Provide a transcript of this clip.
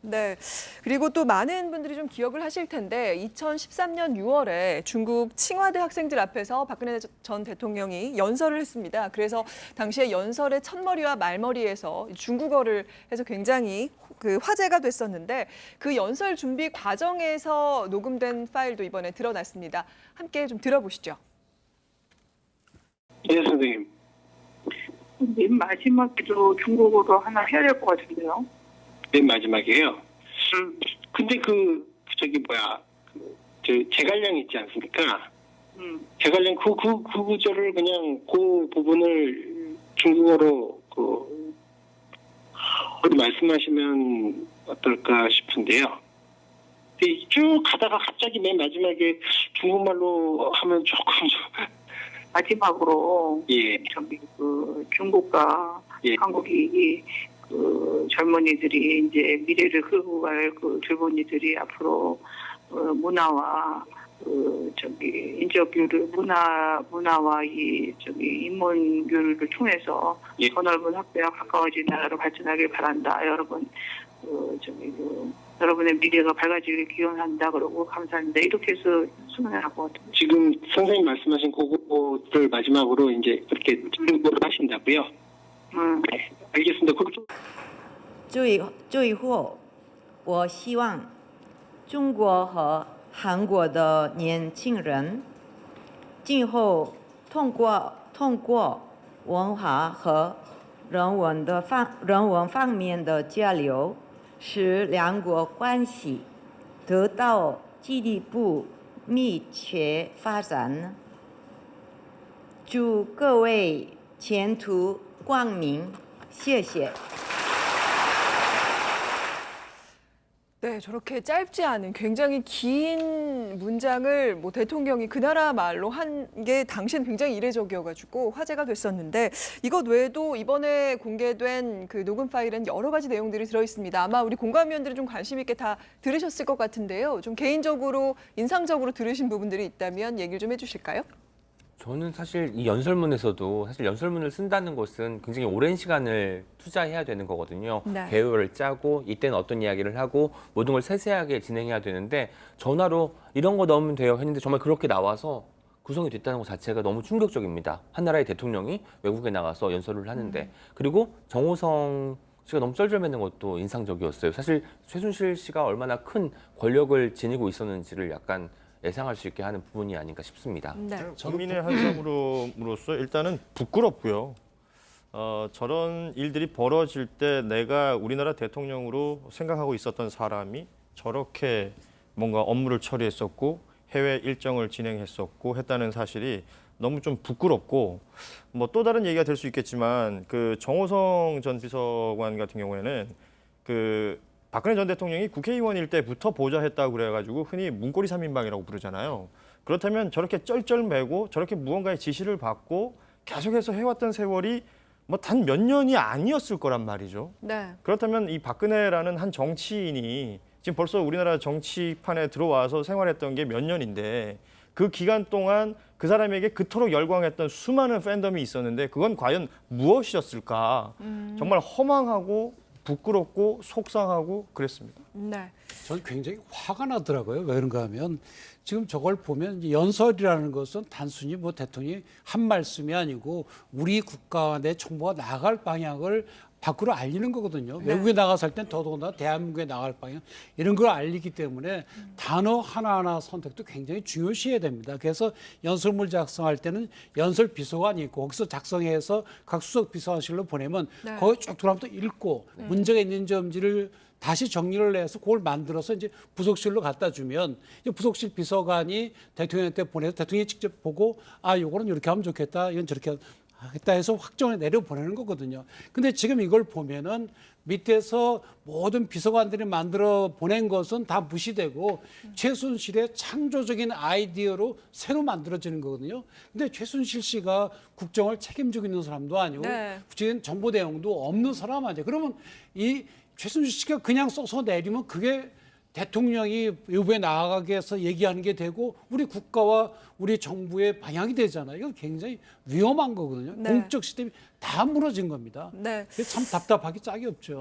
네. 그리고 또 많은 분들이 좀 기억을 하실 텐데 2013년 6월에 중국 칭화대 학생들 앞에서 박근혜 전 대통령이 연설을 했습니다. 그래서 당시에 연설의 첫머리와 말머리에서 중국어를 해서 굉장히 화제가 됐었는데 그 연설 준비 과정에서 녹음된 파일도 이번에 드러났습니다. 함께 좀 들어보시죠. 예, 선생님. 맨 마지막에도 중국어로 하나 해야 될 것 같은데요. 맨 마지막이에요. 근데 제갈량 있지 않습니까? 제갈량 그 구절을 그냥 그 부분을 중국어로 어디 말씀하시면 어떨까 싶은데요. 쭉 가다가 갑자기 맨 마지막에 중국말로 하면 조금 마지막으로 예. 중국과 예. 한국이 젊은이들이 이제 미래를 끌고 갈 젊은이들이 앞으로 문화와 인적교류 문화와 인문교류를 통해서 예. 더 넓은 학대와 가까워진 나라로 발전하길 바란다. 여러분 여러분의 미래가 밝아지길 기원한다. 그러고 감사합니다. 이렇게 해서 수능을 하고 지금 선생님 말씀하신 그거를 마지막으로 이제 그렇게 중국어로 하신다고요? 네, 알겠습니다. 最后，我希望中国和韩国的年轻人今后通过文化和人文方面的交流，使两国关系得到进一步密切发展。祝各位前途光明，谢谢。 네, 저렇게 짧지 않은 굉장히 긴 문장을 대통령이 그 나라 말로 한 게 당시엔 굉장히 이례적이어가지고 화제가 됐었는데 이것 외에도 이번에 공개된 그 녹음 파일은 여러 가지 내용들이 들어있습니다. 아마 우리 공감위원들은 좀 관심 있게 다 들으셨을 것 같은데요. 좀 개인적으로 인상적으로 들으신 부분들이 있다면 얘기를 좀 해주실까요? 저는 사실 이 연설문에서도 사실 연설문을 쓴다는 것은 굉장히 오랜 시간을 투자해야 되는 거거든요. 네. 계획을 짜고 이때는 어떤 이야기를 하고 모든 걸 세세하게 진행해야 되는데 전화로 이런 거 넣으면 돼요 했는데 정말 그렇게 나와서 구성이 됐다는 것 자체가 너무 충격적입니다. 한 나라의 대통령이 외국에 나가서 연설을 하는데 그리고 정호성 씨가 너무 쩔쩔매는 것도 인상적이었어요. 사실 최순실 씨가 얼마나 큰 권력을 지니고 있었는지를 약간 예상할 수 있게 하는 부분이 아닌가 싶습니다. 네. 국민의 한사람으로서 일단은 부끄럽고요. 저런 일들이 벌어질 때 내가 우리나라 대통령으로 생각하고 있었던 사람이 저렇게 뭔가 업무를 처리했었고 해외 일정을 진행했었고 했다는 사실이 너무 좀 부끄럽고 뭐 또 다른 얘기가 될 수 있겠지만 그 정호성 전 비서관 같은 경우에는 박근혜 전 대통령이 국회의원일 때부터 보좌했다고 그래가지고 흔히 문고리 3인방이라고 부르잖아요. 그렇다면 저렇게 쩔쩔매고 저렇게 무언가의 지시를 받고 계속해서 해왔던 세월이 뭐 단 몇 년이 아니었을 거란 말이죠. 네. 그렇다면 이 박근혜라는 한 정치인이 지금 벌써 우리나라 정치판에 들어와서 생활했던 게 몇 년인데 그 기간 동안 그 사람에게 그토록 열광했던 수많은 팬덤이 있었는데 그건 과연 무엇이었을까? 정말 허망하고 부끄럽고 속상하고 그랬습니다. 네. 저는 굉장히 화가 나더라고요. 왜 그런가 하면 지금 저걸 보면 이제 연설이라는 것은 단순히 대통령이 한 말씀이 아니고 우리 국가와 내 정부가 나아갈 방향을 밖으로 알리는 거거든요. 네. 외국에 나가서 할 땐 더더군다나 대한민국에 나갈 방향 이런 걸 알리기 때문에 단어 하나하나 선택도 굉장히 중요시해야 됩니다. 그래서 연설문 작성할 때는 연설 비서관이 있고 거기서 작성해서 각 수석 비서관실로 보내면 네. 거기 쭉 들어가면 또 읽고 문제가 있는 점지를 다시 정리를 해서 그걸 만들어서 이제 부속실로 갖다 주면 이제 부속실 비서관이 대통령한테 보내서 대통령이 직접 보고 요거는 이렇게 하면 좋겠다. 이건 저렇게 하겠다 해서 확정을 내려 보내는 거거든요. 근데 지금 이걸 보면은 밑에서 모든 비서관들이 만들어 보낸 것은 다 무시되고 최순실의 창조적인 아이디어로 새로 만들어지는 거거든요. 근데 최순실 씨가 국정을 책임지고 있는 사람도 아니고 네. 구체적인 정보 내용도 없는 사람 아니에요. 그러면 이 최순실 씨가 그냥 써서 내리면 그게 대통령이 외부에 나가게 해서 얘기하는 게 되고 우리 국가와 우리 정부의 방향이 되잖아요. 이건 굉장히 위험한 거거든요. 네. 공적 시스템이 다 무너진 겁니다. 네. 참 답답하기 짝이 없죠.